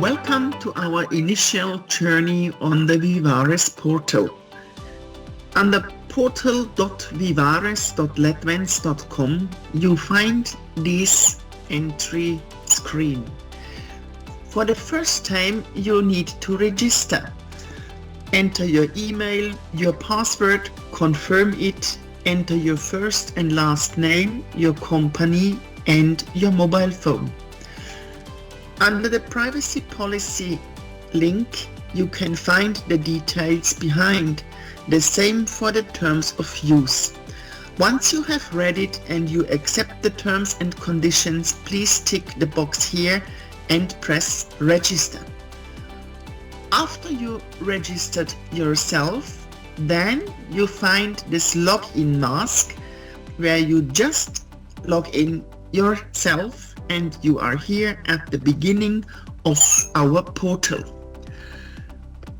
Welcome to our initial journey on the Vivares portal. Under portal.vivares.ledvance.com you find this entry screen. For the first time you need to register. Enter your email, your password, confirm it, enter your first and last name, your company and your mobile phone. Under the privacy policy link you can find the details behind. The same for the terms of use. Once you have read it and you accept the terms and conditions, please tick the box here and press register. After you registered yourself, then you find this login mask where you just log in yourself and you are here at the beginning of our portal.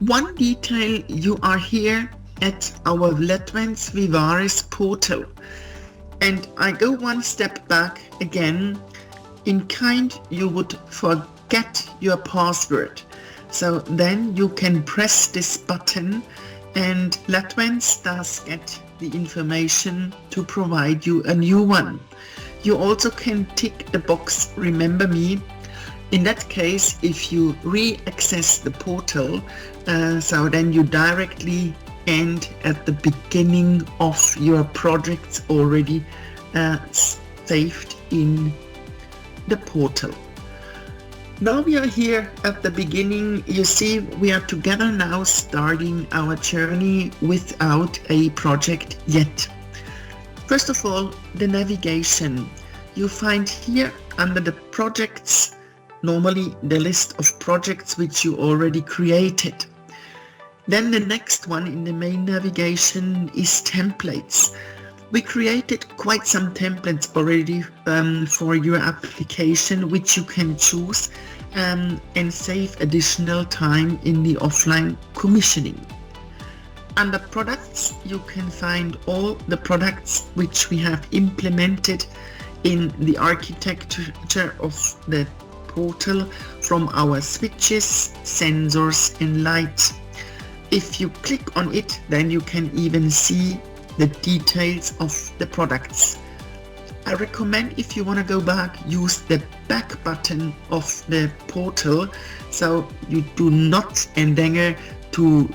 One detail, you are here at our Ledvance Vivares portal, and I go one step back again. In kind you would forget your password, so then you can press this button and Ledvance does get the information to provide you a new one. You also can tick the box remember me. In that case, if you re-access the portal, so then you directly end at the beginning of your projects already saved in the portal. Now we are here at the beginning. You see, we are together now starting our journey without a project yet. First of all, the navigation. You find here under the projects, normally the list of projects which you already created. Then the next one in the main navigation is templates. We created quite some templates already for your application, which you can choose and save additional time in the offline commissioning. Under products, you can find all the products which we have implemented in the architecture of the portal, from our switches, sensors and lights. If you click on it, then you can even see the details of the products. I recommend, if you want to go back, use the back button of the portal so you do not endanger to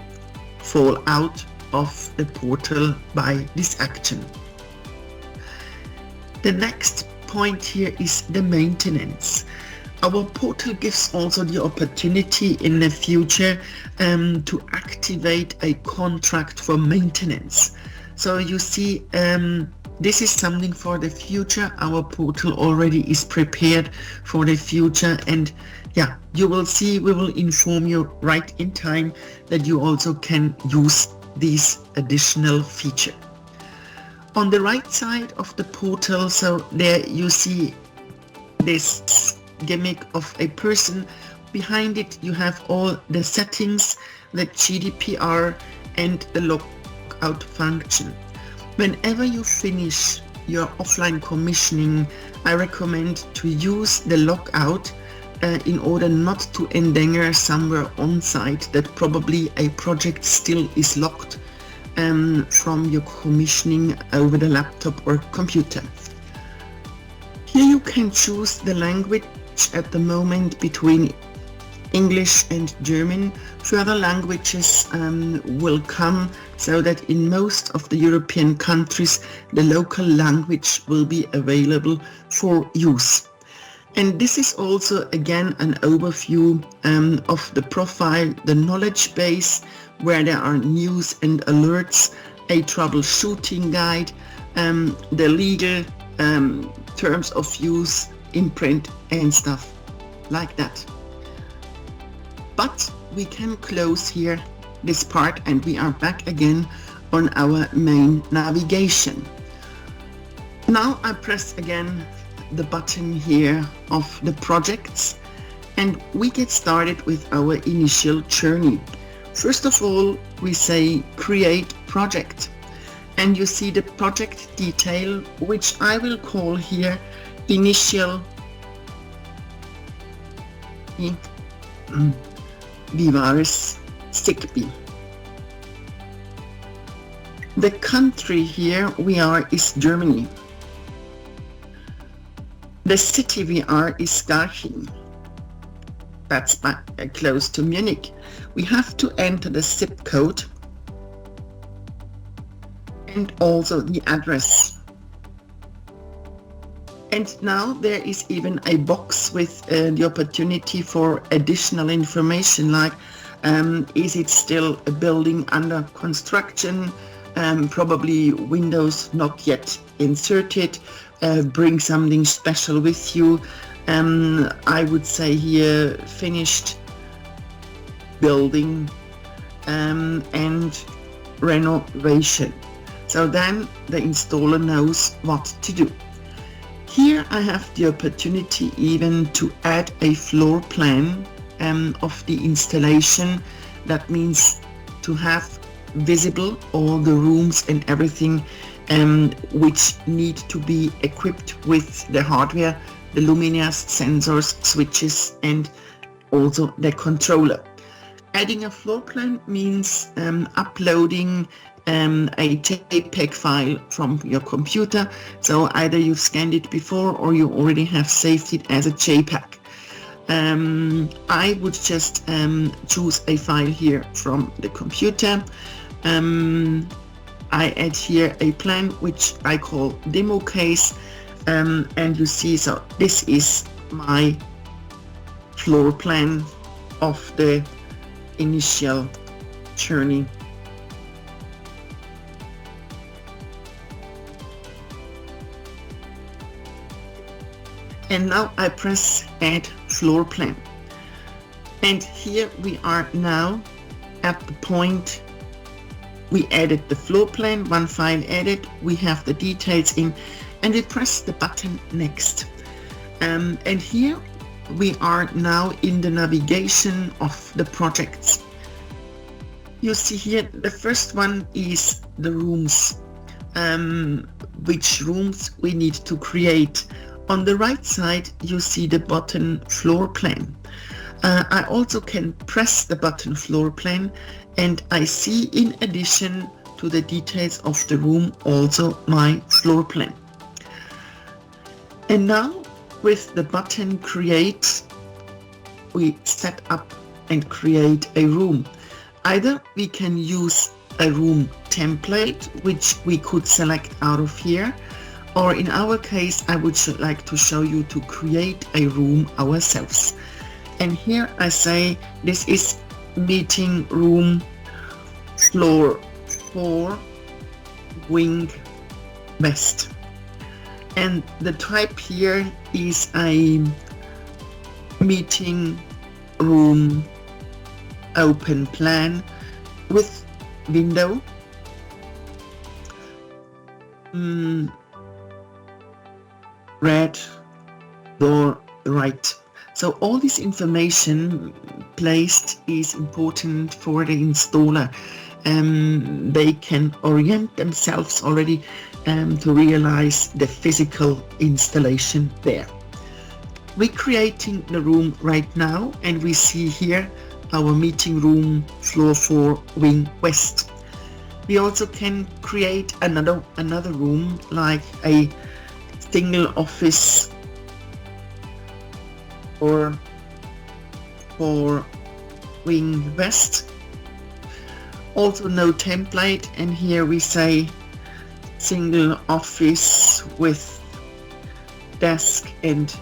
fall out of the portal by this action. The next point here is the maintenance. Our portal gives also the opportunity in the future to activate a contract for maintenance. So you see, this is something for the future. Our portal already is prepared for the future, and yeah, you will see, we will inform you right in time that you also can use this additional feature. On the right side of the portal, so there you see this gimmick of a person. Behind it you have all the settings, the GDPR and the logout function. Whenever you finish your offline commissioning, I recommend to use the logout in order not to endanger somewhere on site that probably a project still is locked from your commissioning over the laptop or computer. Here you can choose the language at the moment between English and German. Further languages will come, so that in most of the European countries the local language will be available for use. And this is also again an overview of the profile, the knowledge base, where there are news and alerts, a troubleshooting guide, the legal terms of use, imprint and stuff like that. But we can close here this part and we are back again on our main navigation. Now I press again the button here of the projects and we get started with our initial journey. First of all, we say create project, and you see the project detail, which I will call here initial Vivares Zigbee. The country here we are is Germany. The city we are is Garching. That's close to Munich. We have to enter the zip code and also the address. And now there is even a box with the opportunity for additional information, like is it still a building under construction, probably windows not yet inserted, bring something special with you. I would say here finished building and renovation. So then the installer knows what to do. Here I have the opportunity even to add a floor plan of the installation. That means to have visible all the rooms and everything which need to be equipped with the hardware, the luminaires, sensors, switches, and also the controller. Adding a floor plan means uploading a JPEG file from your computer. So either you've scanned it before or you already have saved it as a JPEG. I would just choose a file here from the computer. I add here a plan which I call demo case, and you see, so this is my floor plan of the initial journey. And now I press add floor plan. And here we are now at the point we added the floor plan, one file added, we have the details in, and we press the button next. And here we are now in the navigation of the projects. You see here the first one is the rooms, which rooms we need to create. On the right side you see the button floor plan. I also can press the button floor plan, and I see, in addition to the details of the room, also my floor plan. And now with the button create, we set up and create a room. Either we can use a room template, which we could select out of here, or in our case I would like to show you to create a room ourselves. And here I say this is meeting room floor 4 wing west, and the type here is a meeting room open plan with window, red door right. So all this information placed is important for the installer. They can orient themselves already to realize the physical installation there. We're creating the room right now, and we see here our meeting room floor 4 wing west. We also can create another room, like a single office or for wing west. Also no template, and here we say single office with desk and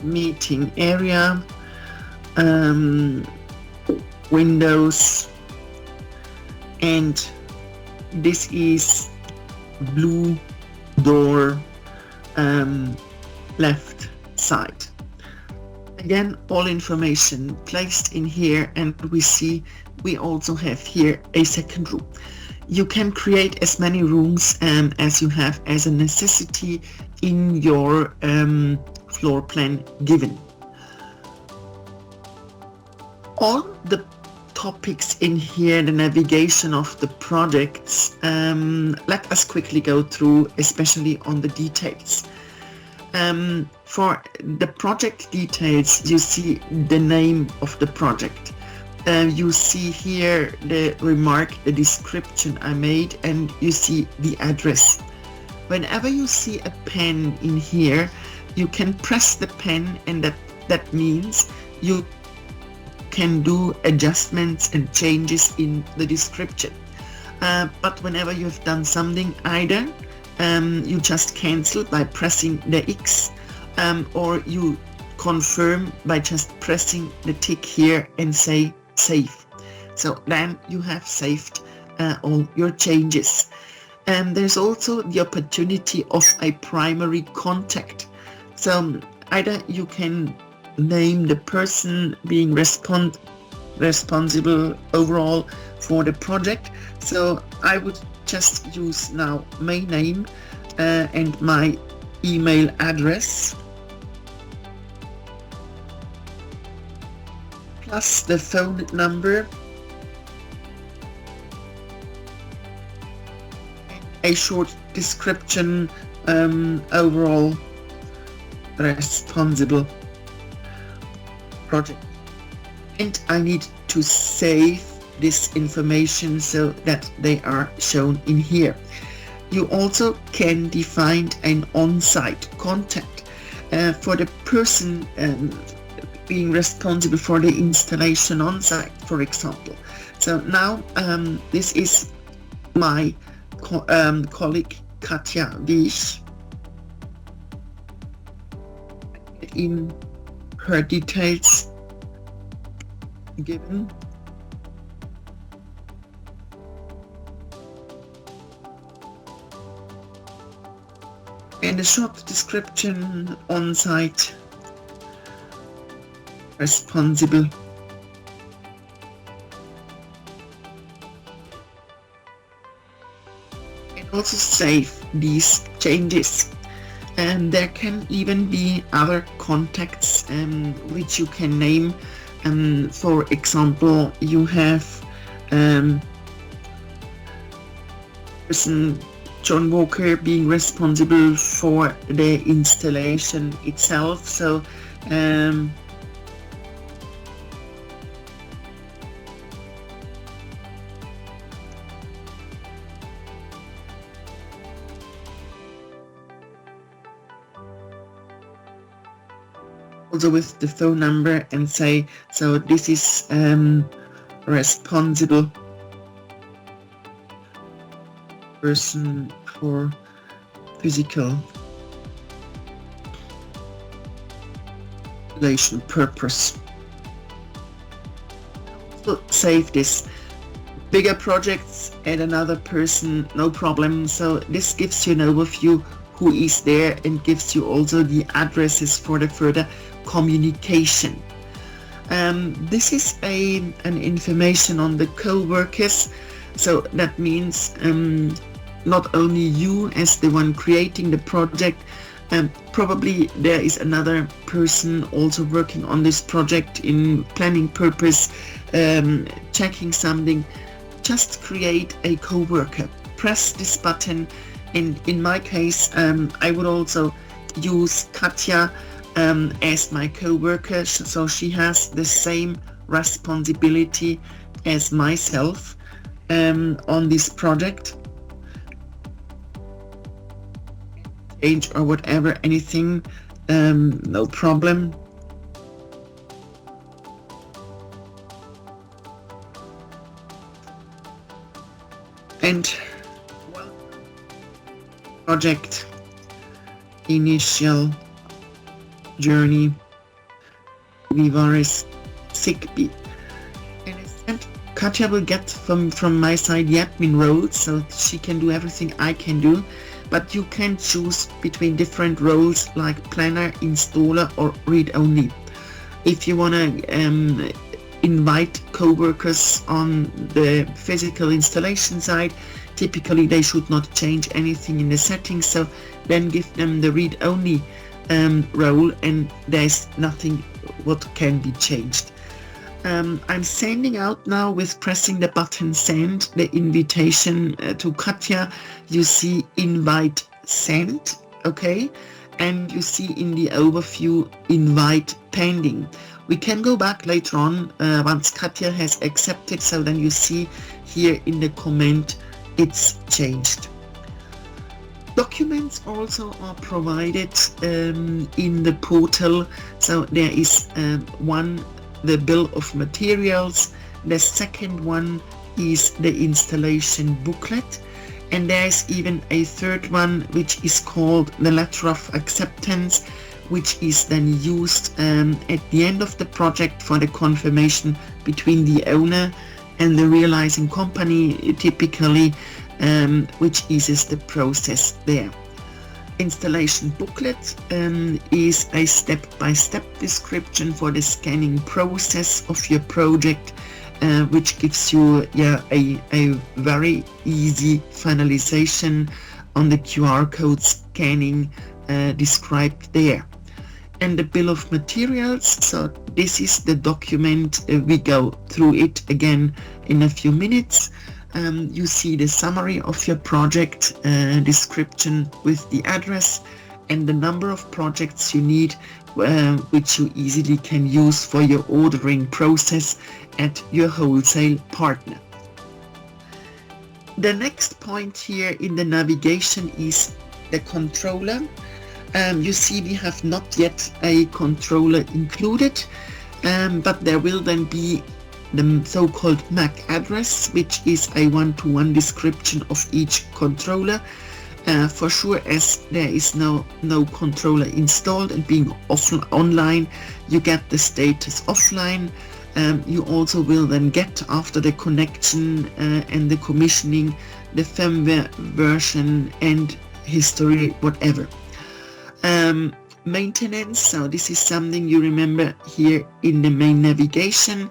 meeting area, windows, and this is blue door left side. Again, all information placed in here, and we see we also have here a second room. You can create as many rooms as you have as a necessity in your floor plan given. All the topics in here, the navigation of the projects, let us quickly go through, especially on the details. For the project details, you see the name of the project. You see here the remark, the description I made, and you see the address. Whenever you see a pen in here, you can press the pen, and that means you can do adjustments and changes in the description. But whenever you have done something, either you just cancel by pressing the X, or you confirm by just pressing the tick here and say save. So then you have saved all your changes. And there's also the opportunity of a primary contact. So either you can name the person being responsible overall for the project. So I would just use now my name and my email address, plus the phone number, a short description, overall responsible project. And I need to save this information so that they are shown in here. You also can define an on-site contact for the person being responsible for the installation on site, for example. So now this is my colleague Katja Wiesch. In her details given. And a short description on site responsible. And also save these changes. And there can even be other contacts which you can name. For example, you have person John Walker being responsible for the installation itself. So also with the phone number and say, so this is responsible person for physical relation purpose. So save this. Bigger projects, add another person, no problem. So this gives you an overview who is there and gives you also the addresses for the further communication. This is an information on the co-workers. So that means not only you as the one creating the project, probably there is another person also working on this project in planning purpose, checking something. Just create a co-worker. Press this button, and in my case, I would also use Katja as my co-worker, so she has the same responsibility as myself on this project. Change or whatever, anything, no problem. And project initial journey Vivares Zigbee. And instead, Katja will get from my side the admin role, so she can do everything I can do. But you can choose between different roles like planner, installer, or read-only. If you want to invite co-workers on the physical installation side, typically they should not change anything in the settings, so then give them the read-only role, and there's nothing what can be changed. I'm sending out now with pressing the button send the invitation to Katja. You see invite sent, okay, and you see in the overview invite pending. We can go back later on once Katja has accepted, so then you see here in the comment it's changed. Documents also are provided in the portal. So there is one, the bill of materials. The second one is the installation booklet. And there is even a third one, which is called the letter of acceptance, which is then used at the end of the project for the confirmation between the owner and the realizing company, typically, which eases the process there. Installation booklet is a step-by-step description for the scanning process of your project, which gives you a very easy finalization on the QR code scanning described there. And the bill of materials, so this is the document, we go through it again in a few minutes. You see the summary of your project description with the address and the number of projects you need, which you easily can use for your ordering process at your wholesale partner. The next point here in the navigation is the controller. You see we have not yet a controller included, but there will then be the so-called MAC address, which is a one-to-one description of each controller. For sure, as there is no controller installed and being online, you get the status offline. You also will then get, after the connection and the commissioning, the firmware version and history, whatever. Maintenance, so this is something you remember here in the main navigation.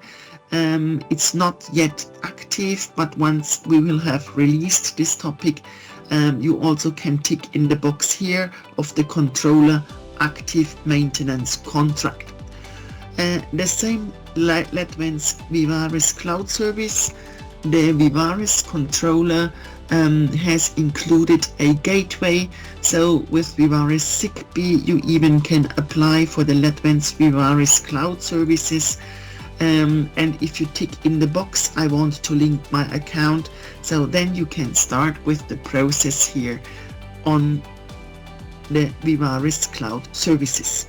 It's not yet active, but once we will have released this topic, you also can tick in the box here of the controller active maintenance contract. The same Ledvance Vivares cloud service, the Vivares controller has included a gateway, so with Vivares Zigbee you even can apply for the Ledvance Vivares cloud services. And if you tick in the box, I want to link my account, so then you can start with the process here on the Vivares cloud services.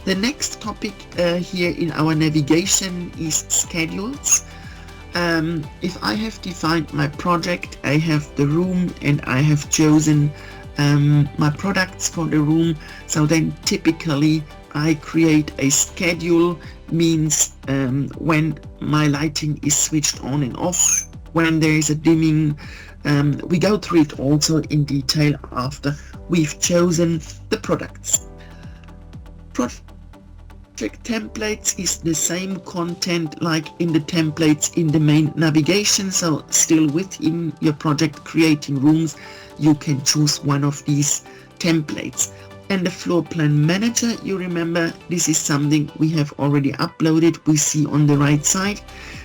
The next topic here in our navigation is schedules. If I have defined my project, I have the room and I have chosen my products for the room, so then typically I create a schedule, means when my lighting is switched on and off, when there is a dimming. We go through it also in detail after we've chosen the products. Project templates is the same content like in the templates in the main navigation, so still within your project creating rooms you can choose one of these templates. And the floor plan manager, you remember this is something we have already uploaded, we see on the right side,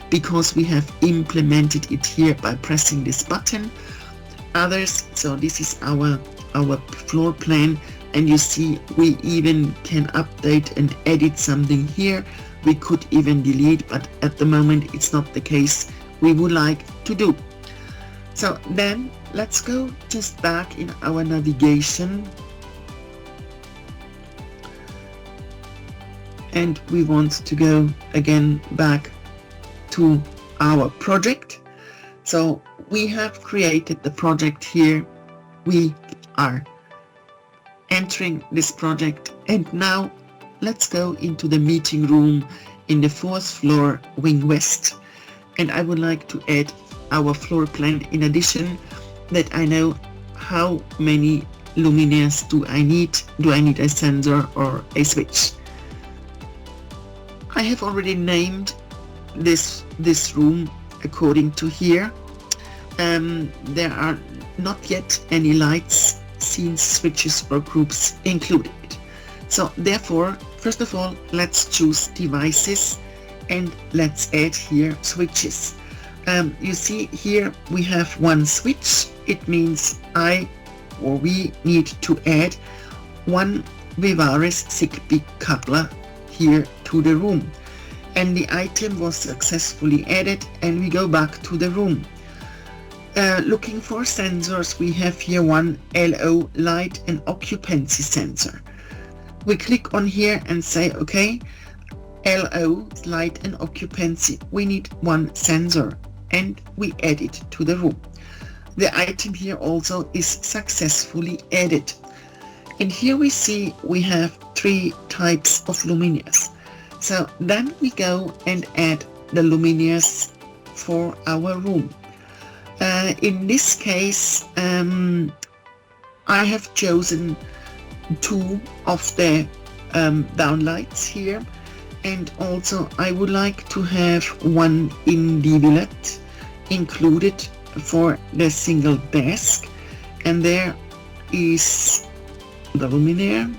because we have implemented it here by pressing this button. Others, so this is our floor plan, and you see we even can update and edit something here. We could even delete, but at the moment it's not the case we would like to do. So then let's go just back in our navigation, and we want to go again back to our project. So we have created the project here, we are entering this project, and now let's go into the meeting room in the 4th floor, wing west. And I would like to add our floor plan in addition, that I know how many luminaires do I need. Do I need a sensor or a switch? I have already named this room according to here. There are not yet any lights, scenes, switches or groups included. So therefore, first of all, let's choose devices and let's add here switches. You see here we have one switch. It means we need to add one Vivares Zigbee coupler here to the room, and the item was successfully added, and we go back to the room. Looking for sensors, we have here one LO light and occupancy sensor. We click on here and say, okay, LO light and occupancy, we need one sensor, and we add it to the room. The item here also is successfully added. And here we see we have 3 types of luminaires. So then we go and add the luminaires for our room. In this case, I have chosen 2 of the downlights here, and also I would like to have one individuate included for the single desk, and there is the luminaire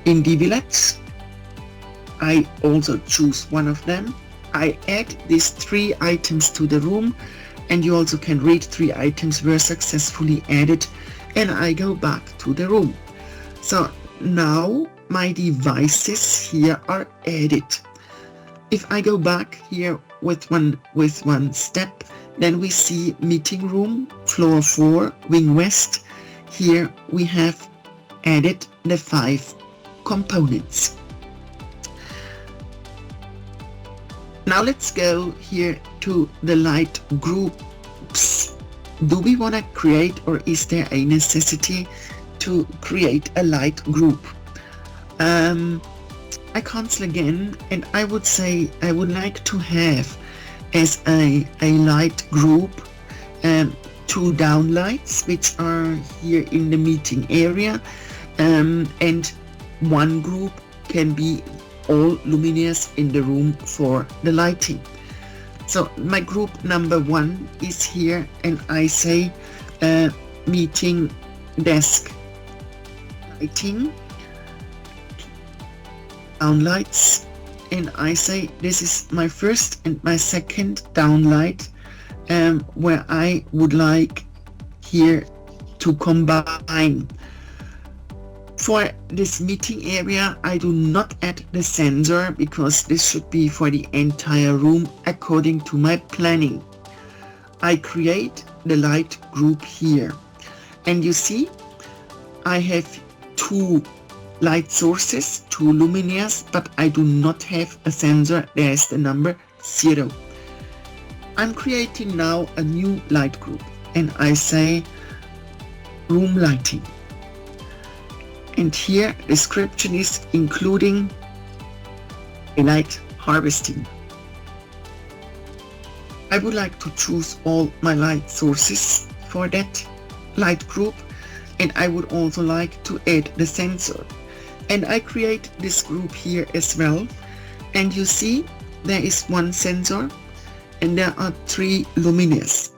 individuate. I also choose one of them. I add these 3 items to the room, and you also can read 3 items were successfully added, and I go back to the room. So now my devices here are added. If I go back here with one step, then we see meeting room, floor 4, wing west. Here we have added the 5 components. Now let's go here to the light groups. Do we want to create, or is there a necessity to create a light group? I cancel again, and I would say I would like to have as a light group 2 downlights, which are here in the meeting area, and one group can be all luminaires in the room for the lighting. So my group number 1 is here, and I say meeting desk lighting downlights, and I say this is my first and my second downlight, where I would like here to combine. For this meeting area, I do not add the sensor because this should be for the entire room according to my planning. I create the light group here, and you see I have 2 light sources, 2 luminaires, but I do not have a sensor. There is the number 0. I'm creating now a new light group, and I say room lighting. And here description is including light harvesting. I would like to choose all my light sources for that light group, and I would also like to add the sensor. And I create this group here as well, and you see there is 1 sensor and there are 3 luminaires.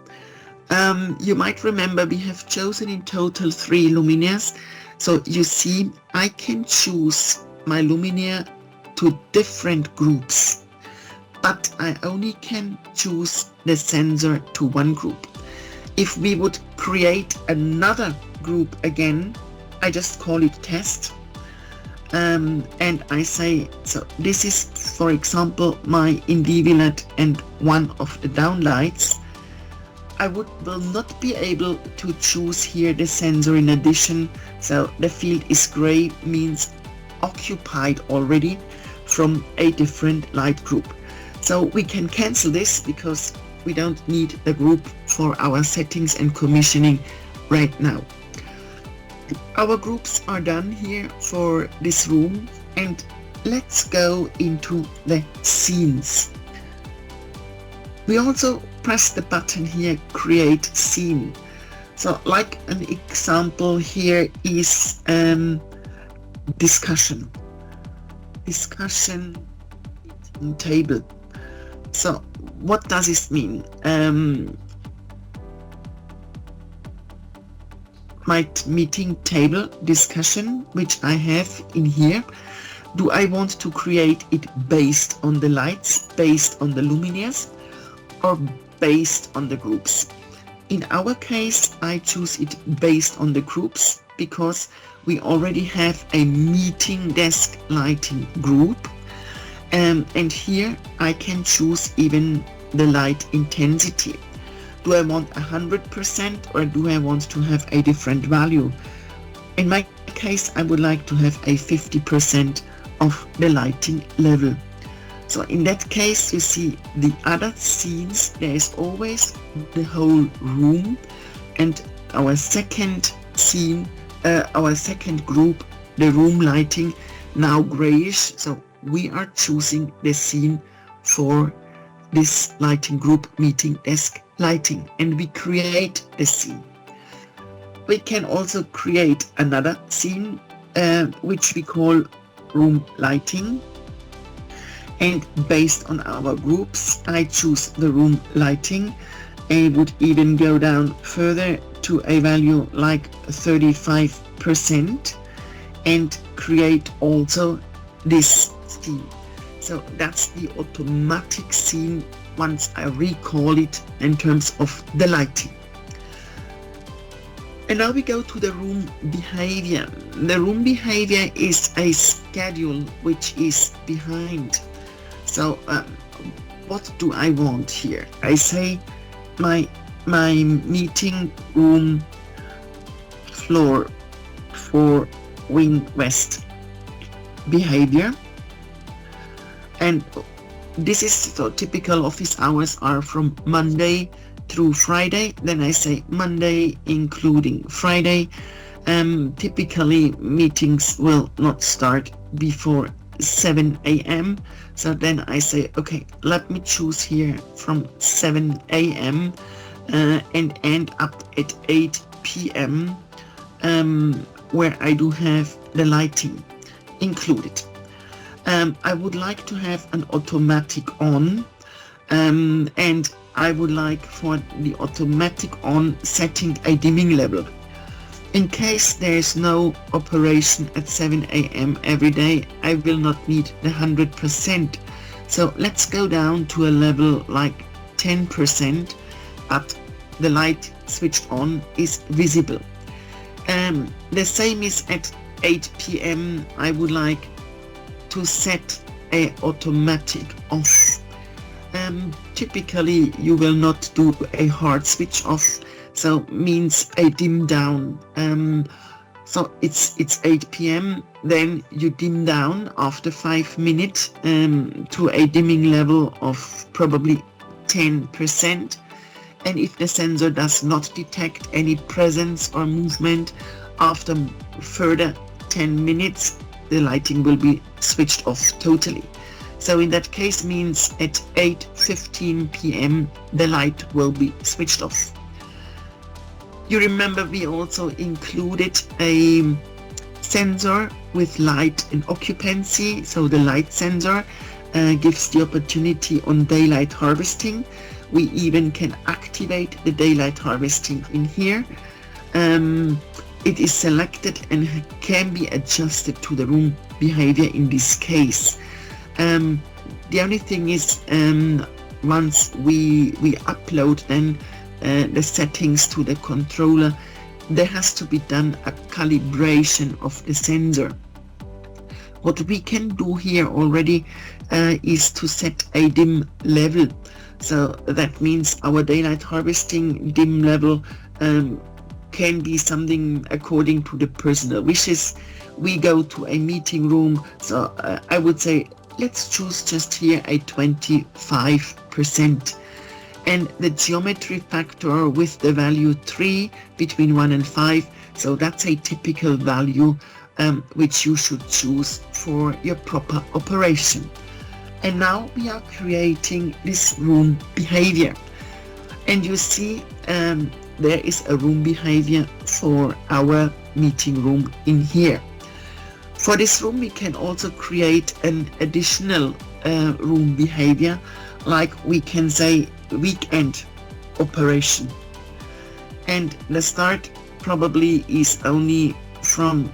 You might remember we have chosen in total 3 luminaires. So you see, I can choose my luminaire to different groups, but I only can choose the sensor to one group. If we would create another group again, I just call it test, and I say, so this is, for example, my individuate and one of the downlights. I will not be able to choose here the sensor in addition, so the field is gray, means occupied already from a different light group. So we can cancel this because we don't need the group for our settings and commissioning right now. Our groups are done here for this room, and let's go into the scenes. We also press the button here, create scene. So like an example here is discussion table. So what does this mean? My meeting table discussion, which I have in here, do I want to create it based on the lights, based on the luminaires, or based on the groups? In our case, I choose it based on the groups because we already have a meeting desk lighting group. And here I can choose even the light intensity. Do I want 100% or do I want to have a different value? In my case, I would like to have a 50% of the lighting level. So in that case, you see the other scenes, there is always the whole room, and our second scene, our second group, the room lighting, now grayish. So we are choosing the scene for this lighting group, meeting desk lighting, and we create the scene. We can also create another scene, which we call room lighting. And based on our groups, I choose the room lighting. I would even go down further to a value like 35% and create also this scene. So that's the automatic scene once I recall it in terms of the lighting. And now we go to the room behavior. The room behavior is a schedule which is behind. So what do I want here? I say my meeting room floor for wing west behavior. And this is, so typical office hours are from Monday through Friday. Then I say Monday including Friday. Typically meetings will not start before 7 a.m. So then I say, okay, let me choose here from 7 a.m. And end up at 8 p.m. Where I do have the lighting included. I would like to have an automatic on, and I would like for the automatic on setting a dimming level. In case there is no operation at 7 a.m. every day, I will not need the 100%. So let's go down to a level like 10%, but the light switched on is visible. The same is at 8 p.m. I would like to set a automatic off. Typically you will not do a hard switch off, so means a dim down. So it's 8 p.m. then you dim down after 5 minutes to a dimming level of probably 10%. And if the sensor does not detect any presence or movement after further 10 minutes, the lighting will be switched off totally. So in that case means at 8:15 p.m. the light will be switched off. You remember we also included a sensor with light and occupancy. So the light sensor gives the opportunity on daylight harvesting. We even can activate the daylight harvesting in here. It is selected and can be adjusted to the room behavior in this case. The only thing is, once we upload then the settings to the controller, there has to be done a calibration of the sensor. What we can do here already is to set a dim level. So that means our daylight harvesting dim level can be something according to the personal wishes. We go to a meeting room, so I would say let's choose just here a 25%. And the geometry factor with the value 3 between 1 and 5, so that's a typical value which you should choose for your proper operation. And now we are creating this room behavior. And you see there is a room behavior for our meeting room in here. For this room we can also create an additional room behavior, like we can say weekend operation. And the start probably is only from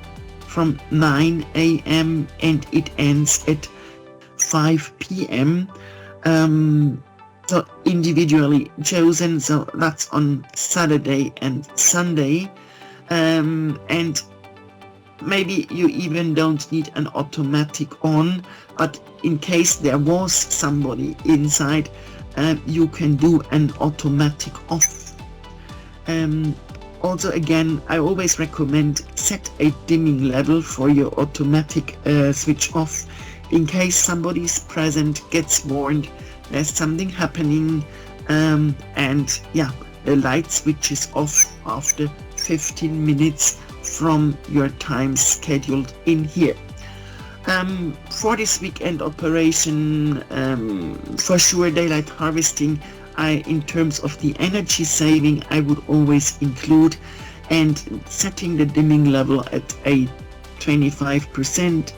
9 a.m. and it ends at 5 p.m. So individually chosen, so that's on Saturday and Sunday. And maybe you even don't need an automatic on, but in case there was somebody inside, you can do an automatic off. Also, again, I always recommend set a dimming level for your automatic switch off, in case somebody is present, gets warned, there's something happening, and yeah, the light switches off after 15 minutes from your time scheduled in here. For this weekend operation, for sure daylight harvesting, in terms of the energy saving, I would always include, and setting the dimming level at a 25%,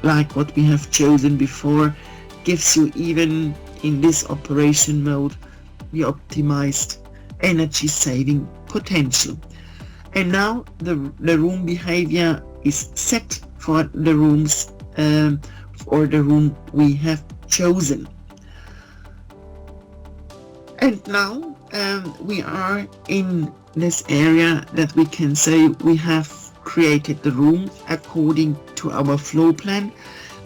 like what we have chosen before, gives you, even in this operation mode, the optimized energy saving potential. And now the room behavior is set for the rooms, or the room we have chosen. And now we are in this area that we can say we have created the room according to our floor plan.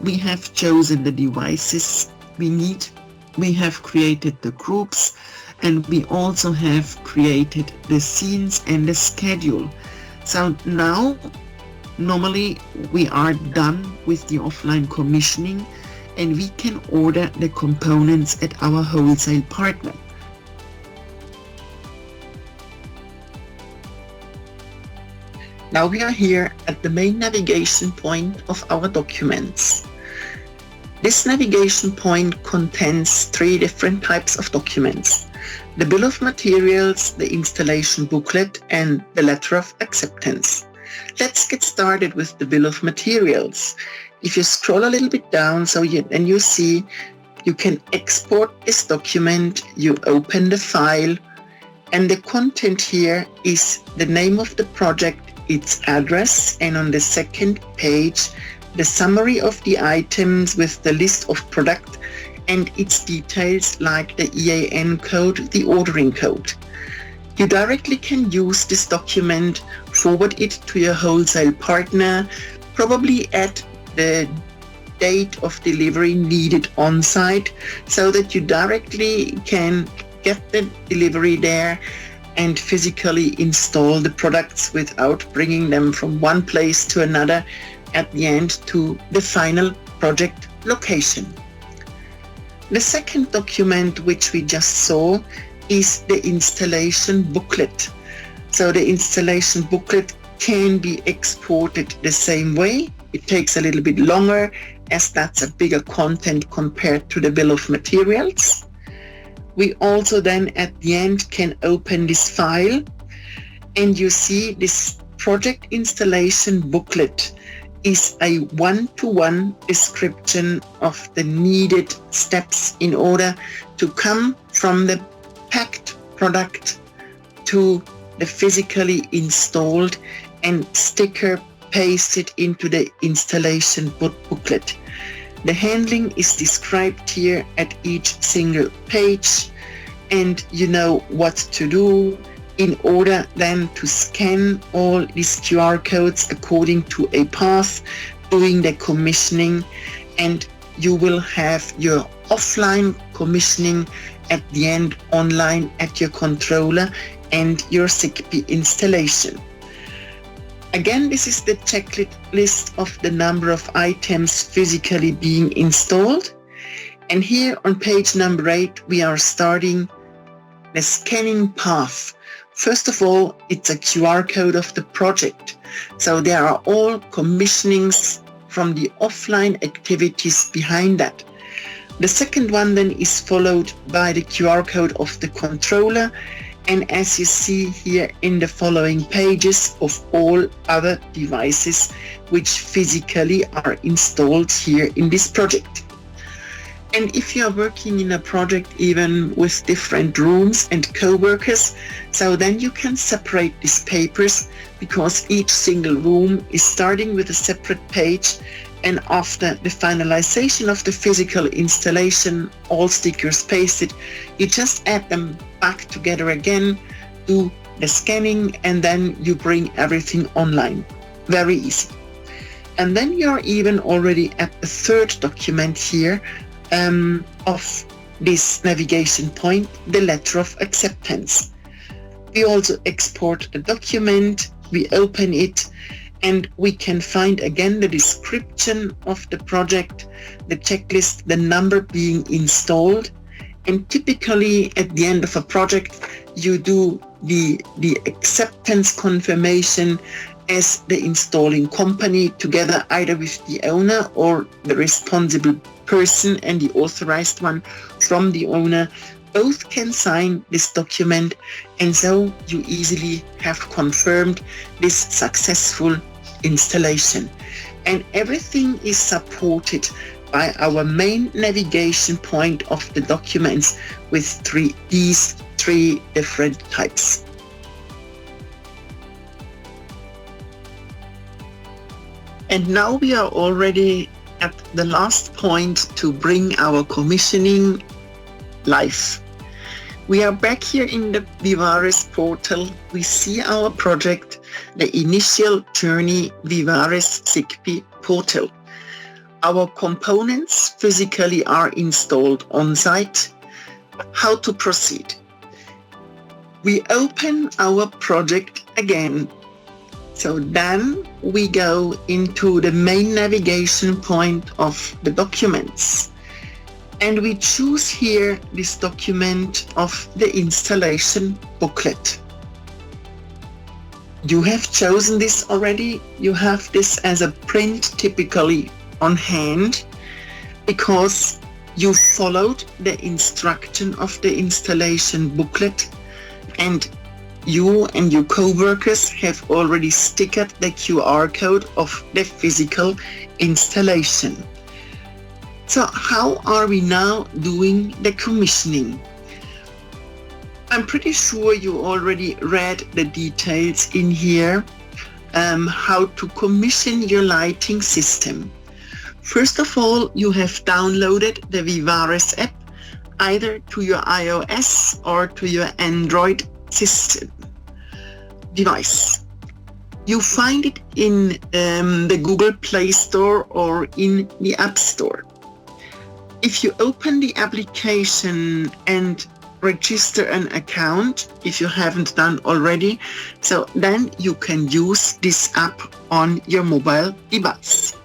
We have chosen the devices we need. We have created the groups, and we also have created the scenes and the schedule. So now, normally we are done with the offline commissioning, and we can order the components at our wholesale partner. Now we are here at the main navigation point of our documents. This navigation point contains 3 different types of documents: the bill of materials, the installation booklet, and the letter of acceptance. Let's get started with the bill of materials. If you scroll a little bit down, and you see you can export this document, you open the file, and the content here is the name of the project, its address, and on the second page, the summary of the items with the list of product and its details like the EAN code, the ordering code. You directly can use this document, forward it to your wholesale partner, probably at the date of delivery needed on site, so that you directly can get the delivery there and physically install the products without bringing them from one place to another at the end to the final project location. The second document which we just saw is the installation booklet. So the installation booklet can be exported the same way. It takes a little bit longer, as that's a bigger content compared to the bill of materials. We also then at the end can open this file, and you see this project installation booklet is a one-to-one description of the needed steps in order to come from the packed product to the physically installed and sticker pasted into the installation booklet. The handling is described here at each single page, and you know what to do in order then to scan all these QR codes according to a path, doing the commissioning, and you will have your offline commissioning at the end online at your controller and your Zigbee installation. Again, this is the checklist of the number of items physically being installed. And here on page number 8, we are starting the scanning path. First of all, it's a QR code of the project. So there are all commissionings from the offline activities behind that. The second one then is followed by the QR code of the controller, and as you see here in the following pages, of all other devices which physically are installed here in this project. And if you are working in a project even with different rooms and co-workers, so then you can separate these papers, because each single room is starting with a separate page, and after the finalization of the physical installation, all stickers pasted, you just add them back together again, do the scanning, and then you bring everything online. Very easy. And then you're even already at the third document here of this navigation point, the letter of acceptance. We also export the document, we open it, and we can find again the description of the project, the checklist, the number being installed. And typically at the end of a project, you do the acceptance confirmation as the installing company together either with the owner or the responsible person and the authorized one from the owner. Both can sign this document, and so you easily have confirmed this successful installation. And everything is supported by our main navigation point of the documents with these three different types. And now we are already at the last point to bring our commissioning live. We are back here in the Vivares portal. We see our project, the initial journey Vivares Zigbee portal. Our components physically are installed on site. How to proceed? We open our project again. So then we go into the main navigation point of the documents. And we choose here this document of the installation booklet. You have chosen this already. You have this as a print typically on hand because you followed the instruction of the installation booklet, and you and your co-workers have already stickered the QR code of the physical installation. So how are we now doing the commissioning? I'm pretty sure you already read the details in here, how to commission your lighting system. First of all, you have downloaded the Vivares app either to your iOS or to your Android system device. You find it in the Google Play Store or in the App Store. If you open the application and register an account, if you haven't done already, so then you can use this app on your mobile device.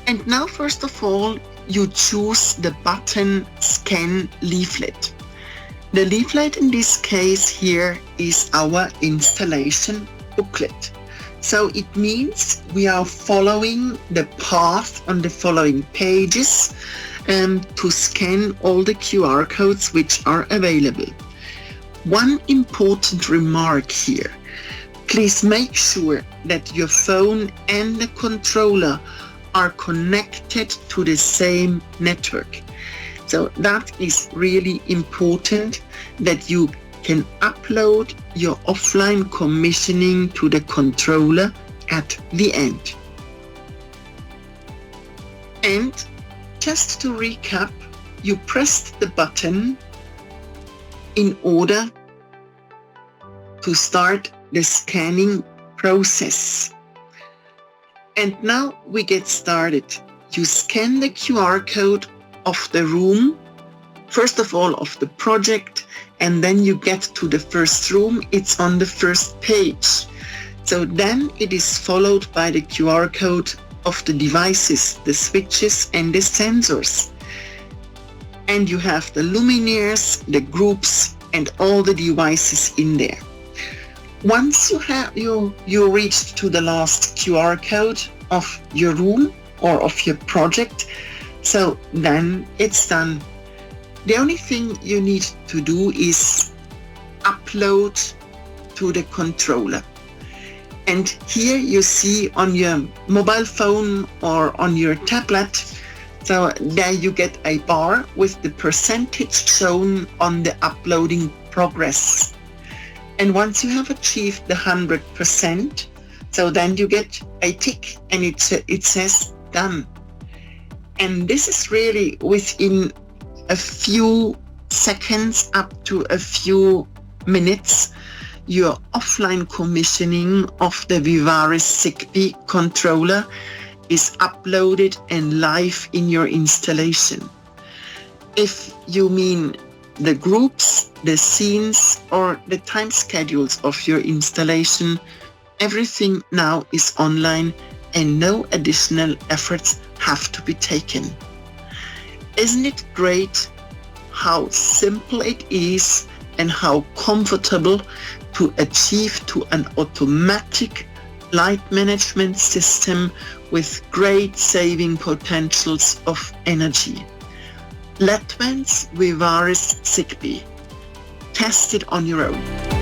And now, first of all, you choose the button Scan Leaflet. The leaflet in this case here is our installation booklet. So it means we are following the path on the following pages to scan all the QR codes which are available. One important remark here. Please make sure that your phone and the controller are connected to the same network. So that is really important, that you can upload your offline commissioning to the controller at the end. And just to recap, you pressed the button in order to start the scanning process. And now we get started. You scan the QR code of the room, first of all of the project, and then you get to the first room. It's on the first page. So then it is followed by the QR code of the devices, the switches and the sensors. And you have the luminaires, the groups, and all the devices in there. Once you reached to the last QR code of your room or of your project, so then it's done. The only thing you need to do is upload to the controller. And here you see on your mobile phone or on your tablet, so there you get a bar with the percentage shown on the uploading progress. And once you have achieved the 100%, so then you get a tick and it says done. And this is really within a few seconds up to a few minutes. your offline commissioning of the Vivares Zigbee controller is uploaded and live in your installation. If you mean the groups, the scenes, or the time schedules of your installation, everything now is online and no additional efforts have to be taken. Isn't it great how simple it is and how comfortable to achieve to an automatic light management system with great saving potentials of energy? Ledvance Vivares Zigbee. Test it on your own.